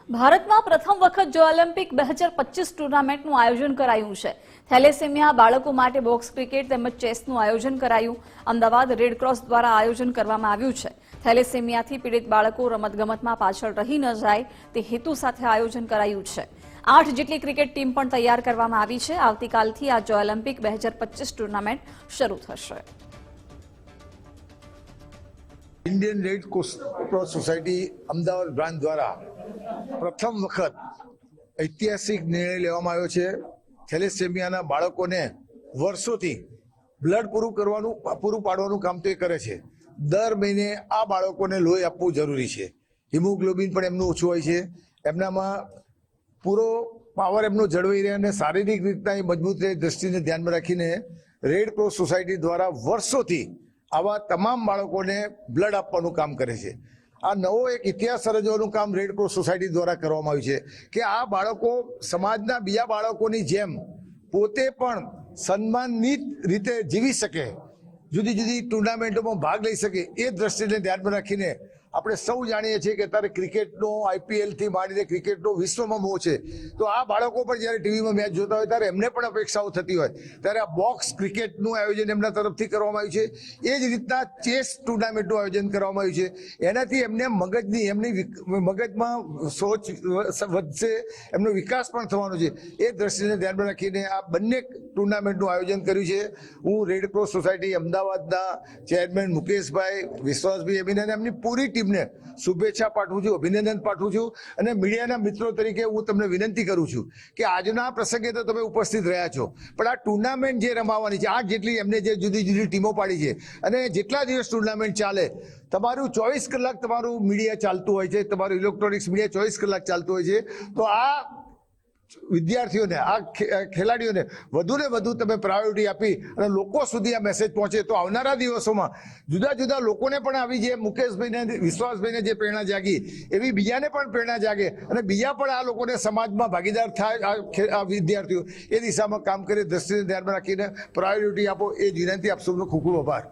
ભારતમાં પ્રથમ વખત જો ઓલિમ્પિક 2025 ટુર્નામેન્ટનું આયોજન કરાયું છે। થેલેસેમિયા બાળકો માટે બોક્સ ક્રિકેટ તેમજ ચેસનું આયોજન કરાયું। અમદાવાદ રેડક્રોસ દ્વારા આયોજન કરવામાં આવ્યું છે। થેલેસેમિયાથી પીડિત બાળકો રમતગમતમાં પાછળ રહી ન જાય તે હેતુ સાથે આયોજન કરાયું છે। 8 જેટલી ક્રિકેટ ટીમ પણ તૈયાર કરવામાં આવી છે। આવતીકાલથી આ જો ઓલિમ્પિક 2025 ટુર્નામેન્ટ શરૂ થશે। Indian Red Cross Society Ahmedabad branch द्वारा प्रथम वखत ऐतिहासिक निर्णय लेवामां आव्यो छे। थेलेसेमियाना बाळकोने वर्षोथी ब्लड पूरुं पाडवानुं काम तो करे छे। दर महीने आ बाळकोने लोही आपवुं जरूरी छे। હિમોગ્લોબિન પણ એમનું ઓછું હોય છે। એમનામાં પૂરો પાવર એમનો જળવાઈ રહે અને શારીરિક રીતના મજબૂત રહે દ્રષ્ટિને ધ્યાનમાં રાખીને રેડ ક્રોસ સોસાયટી દ્વારા વર્ષોથી આવા તમામ બાળકોને બ્લડ આપવાનું કામ કરે છે। આ નવો એક ઇતિહાસ સર્જવાનું કામ રેડ ક્રોસ સોસાયટી દ્વારા કરવામાં આવ્યું છે કે આ બાળકો સમાજના બીજા બાળકોની જેમ પોતે પણ સન્માનિત રીતે જીવી શકે, જુદી જુદી ટુર્નામેન્ટોમાં ભાગ લઈ શકે, એ દ્રષ્ટિને ધ્યાનમાં રાખીને આપણે સૌ જાણીએ છીએ કે અત્યારે ક્રિકેટનો આઈપીએલથી માંડીને ક્રિકેટનો વિશ્વમાં મોહ છે। તો આ બાળકો પણ જ્યારે ટીવીમાં મેચ જોતા હોય ત્યારે એમને પણ અપેક્ષાઓ થતી હોય ત્યારે આ બોક્સ ક્રિકેટનું આયોજન એમના તરફથી કરવામાં આવ્યું છે। એ જ રીતના ચેસ ટુર્નામેન્ટનું આયોજન કરવામાં આવ્યું છે। એનાથી એમને એમની મગજમાં સોચ વધશે, એમનો વિકાસ પણ થવાનો છે। એ દ્રષ્ટિને ધ્યાનમાં રાખીને આ બંને ટુર્નામેન્ટનું આયોજન કર્યું છે। હું રેડ ક્રોસ સોસાયટી અમદાવાદના ચેરમેન મુકેશભાઈ, વિશ્વાસભાઈ અમીન અને એમની પૂરી ટીમને શુભેચ્છા પાઠવું છું, અભિનંદન પાઠવું છું અને મીડિયાના મિત્રો તરીકે હું તમને વિનંતી કરું છું કે આજના પ્રસંગે તો તમે ઉપસ્થિત રહ્યા છો, પણ આ ટુર્નામેન્ટ જે રમાવાની છે, 8 જેટલી એમને જે જુદી જુદી ટીમો પાડી છે અને જેટલા દિવસ ટુર્નામેન્ટ ચાલે તમારું 24 કલાક તમારું મીડિયા ચાલતું હોય છે, તમારું ઇલેક્ટ્રોનિક્સ મીડિયા 24 કલાક ચાલતું હોય છે। તો આ વિદ્યાર્થીઓને, આ ખેલાડીઓને વધુને વધુ તમે પ્રાયોરિટી આપી અને લોકો સુધી આ મેસેજ પહોંચે તો આવનારા દિવસોમાં જુદા જુદા લોકોને પણ આવી જે મુકેશભાઈને, વિશ્વાસભાઈને જે પ્રેરણા જાગી એવી બીજાને પણ પ્રેરણા જાગે અને બીજા પણ આ લોકોને સમાજમાં ભાગીદાર થાય। આ વિદ્યાર્થીઓ એ દિશામાં કામ કરે, દ્રષ્ટિને ધ્યાનમાં રાખીને પ્રાયોરિટી આપો, એ જ વિનંતી આપ સૌનો ખૂબ ખૂબ આભાર।